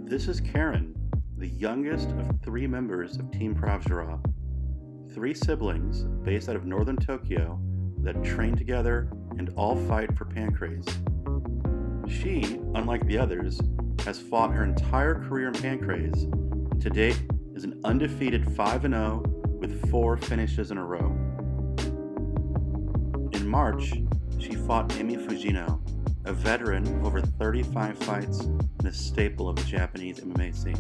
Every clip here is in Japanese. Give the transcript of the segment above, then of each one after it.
This is Karen, the youngest of 3 members of Team Pravjara. 3 siblings based out of northern Tokyo that train together and all fight for Pancrase. She, unlike the others, has fought her entire career in Pancrase, and to date is an undefeated 5-0 with 4 finishes in a row. In March, she fought Emi Fujino, a veteran of over 35 fights and a staple of the Japanese MMA scene.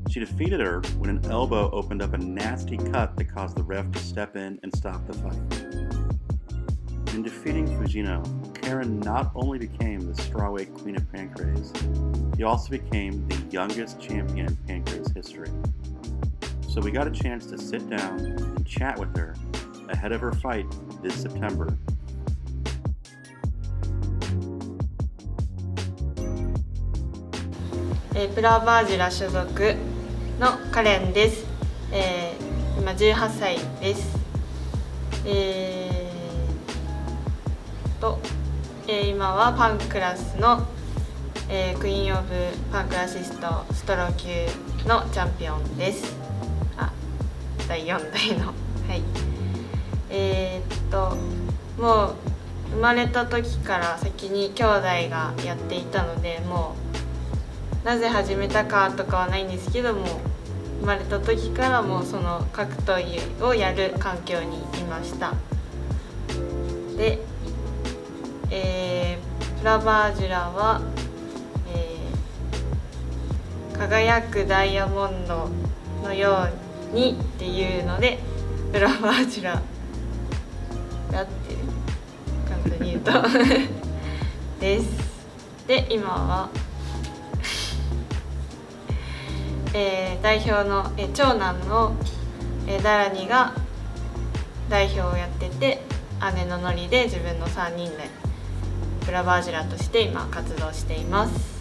She defeated her when an elbow opened up a nasty cut that caused the ref to step in and stop the fight. In defeating Fujino, Karen not only became the strawweight queen of Pancrase, she also became the youngest champion in Pancrase history. So we got a chance to sit down and chat with her ahead of her fight this September.プラバージュラ所属のカレンです。今18歳です。今はパンクラスの、クイーンオブパンクラシストストロー級のチャンピオンです。第4代の。はい。もう生まれた時から先に兄弟がやっていたので、もうなぜ始めたかとかはないんですけども、生まれた時からもうその格闘技をやる環境にいました。で、プラバージュラは、輝くダイヤモンドのようにっていうのでプラバージュラだって簡単に言うとです。で、今は代表の、長男の、ダラニが代表をやってて、姉のノリで自分の3人でプラバージュラとして今活動しています。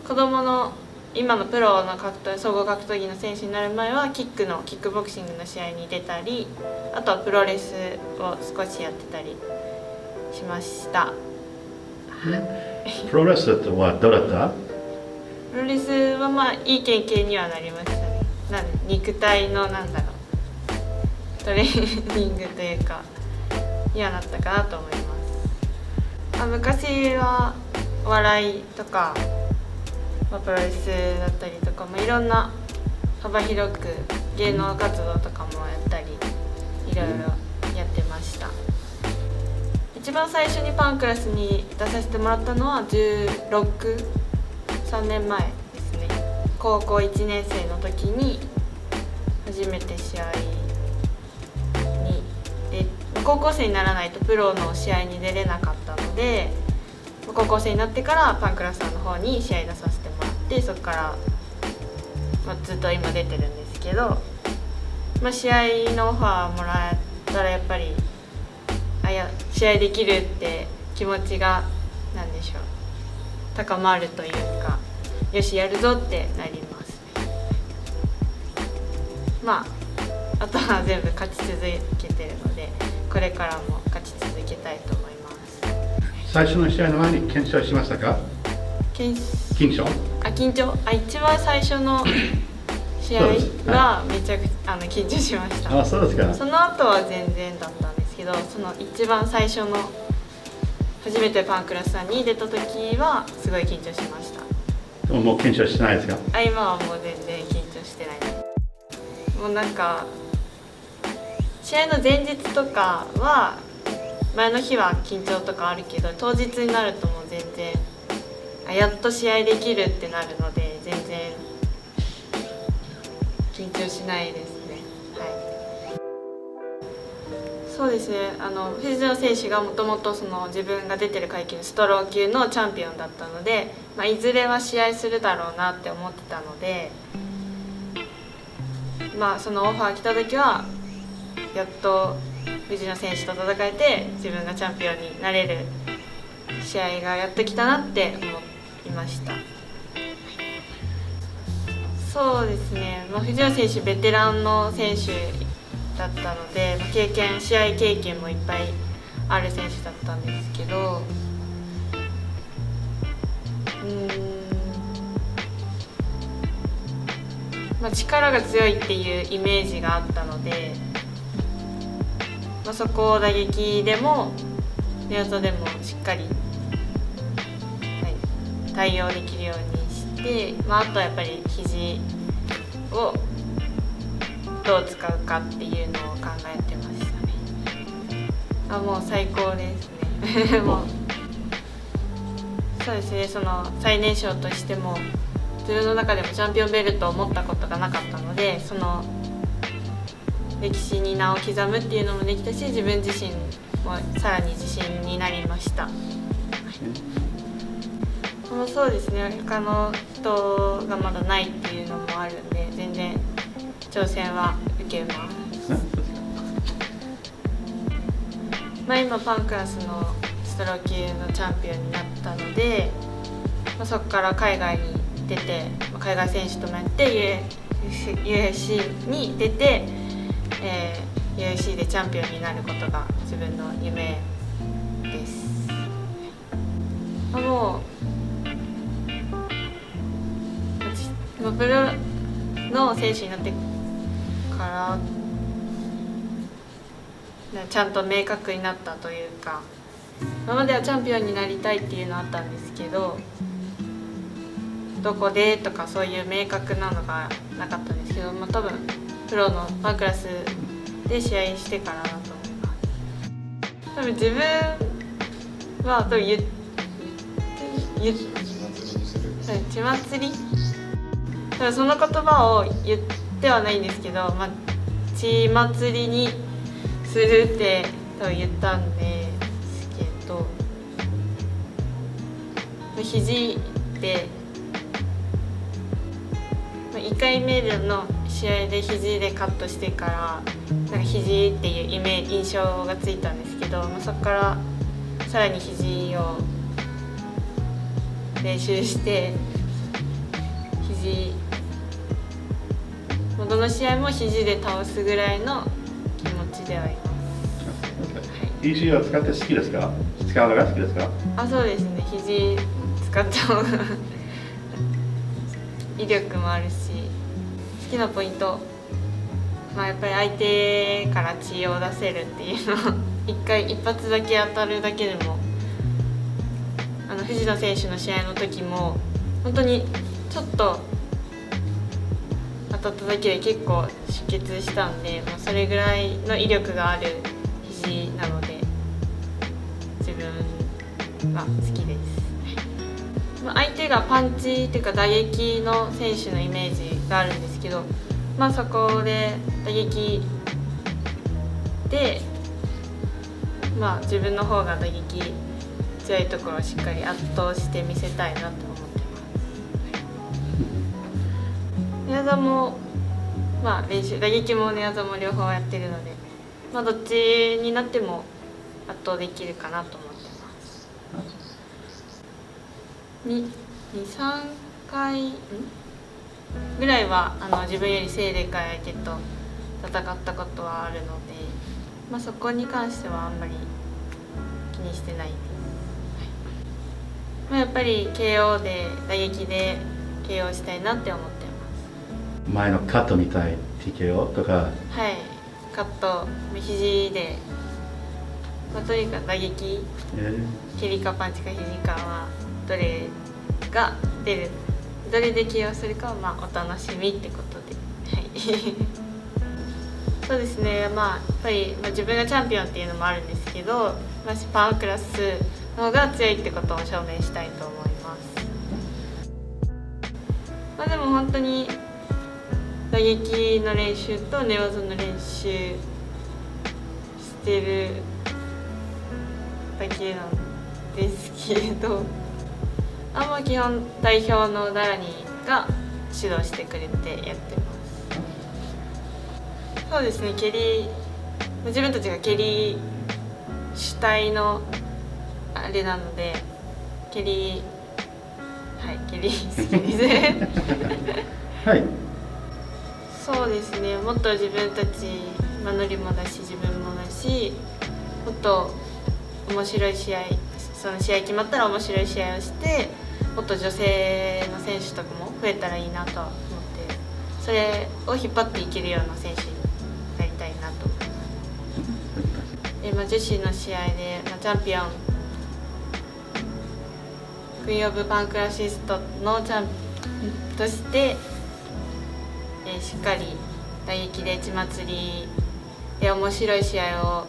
子供の今のプロの総合格闘技の選手になる前はキックボクシングの試合に出たり、あとはプロレスを少しやってたりしました。プロレスってはどうだった？プロレスはまあいい経験にはなりましたね。肉体のトレーニングというかにはなったかなと思います。昔はお笑いとか、プロレスだったりとか、いろんな幅広く芸能活動とかもやったりいろいろやってました。一番最初にパンクラスに出させてもらったのは3年前ですね。高校1年生の時に初めて試合に高校生にならないとプロの試合に出れなかったので、高校生になってからパンクラスさんの方に試合出させてもらって、そこから、ずっと今出てるんですけど、試合のオファーもらえたらやっぱり試合できるって気持ちが高まるというか、よしやるぞってなりますね。あとは全部勝ち続けてるので、これからも勝ち続けたいと思います。最初の試合の前に緊張しましたか？緊張？一番最初の試合はめちゃくちゃ緊張しました。そうですか。その後は全然だったんですけど、その一番最初の初めてパンクラスさんに出た時はすごい緊張しました。でももう緊張してないですか？今はもう全然緊張してないです。もう試合の前日とかは前の日は緊張とかあるけど、当日になるともう全然やっと試合できるってなるので、全然緊張しないですね。はい。そうですね。藤野選手がもともと自分が出てる階級のストロー級のチャンピオンだったので、いずれは試合するだろうなって思ってたので、そのオファー来た時はやっと藤野選手と戦えて自分がチャンピオンになれる試合がやっと来たなって思いました。そうですね、藤野選手ベテランの選手だったので、試合経験もいっぱいある選手だったんですけど、力が強いっていうイメージがあったので、そこを打撃でも寝技でもしっかり、対応できるようにして、あとはやっぱり肘をどう使うかっていうのを考えてましたね。もう最高ですねもうそうですね、その最年少としても自分の中でもチャンピオンベルトを持ったことがなかったので、その歴史に名を刻むっていうのもできたし、自分自身もさらに自信になりました。そうですね、他の人がまだないっていうのもあるんで、全然挑戦は受けます。今パンクラスのストロー級のチャンピオンになったので、そこから海外に出て、海外選手となって UFC に出て、UFC でチャンピオンになることが自分の夢です。もうプロの選手になってからちゃんと明確になったというか、今まではチャンピオンになりたいっていうのはあったんですけど、どこでとかそういう明確なのがなかったんですけど、多分プロのパンクラスで試合してからだと思います。多分自分は血祭り、その言葉を言ってはないんですけど、血祭りにするって多分言ったんですけど、肘で1回目の試合で肘でカットしてから肘っていう印象がついたんですけど、そこからさらに肘を練習してどの試合も肘で倒すぐらいの気持ちではいます。肘を使って好きですか？使うのが好きですか？そうですね、肘使った方が威力もあるし、好きなポイント、やっぱり相手から血を出せるっていうのを一発だけ当たるだけでも、藤野選手の試合の時も本当にちょっと当たっただけで結構出血したんで、それぐらいの威力がある肘なので自分は好きです。相手がパンチっていうか打撃の選手のイメージがあるんですけど、そこで打撃で、自分の方が打撃強いところをしっかり圧倒して見せたいなと思ってます。寝技も練習、打撃も寝技も両方やってるので、どっちになっても圧倒できるかなと思ってます。2,3 回ぐらいは自分より背でかい相手と戦ったことはあるので、そこに関してはあんまり気にしてないです。やっぱり KO で打撃で KO したいなって思ってます。前のカットみたい TKO とか。カット、肘で、とにかく打撃、蹴りかパンチか肘かはどれが出る、どれで KO するかはお楽しみってことで、そうですね、やっぱり、自分がチャンピオンっていうのもあるんですけど、パンクラスの方が強いってことを証明したいと思います。でも本当に打撃の練習と寝技の練習してるだけなんですけど、基本代表のダラニが指導してくれてやってます。そうですね、蹴り、自分たちが蹴り主体のあれなので、蹴り好きですそうですね、もっと自分たち、ノリもだし自分もだし、もっと面白い試合、その試合決まったら面白い試合をして、もっと女性の選手とかも増えたらいいなとは思って、そそれを引っ張っていけるような選手になりたいなと思います。女子の試合で、チャンピオンクイーン・オブ・パンクラシストのチャンピオンとして、しっかり打撃で血祭りで面白い試合を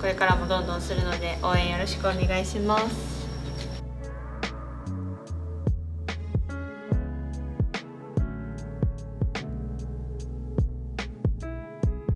これからもどんどんするので応援よろしくお願いします。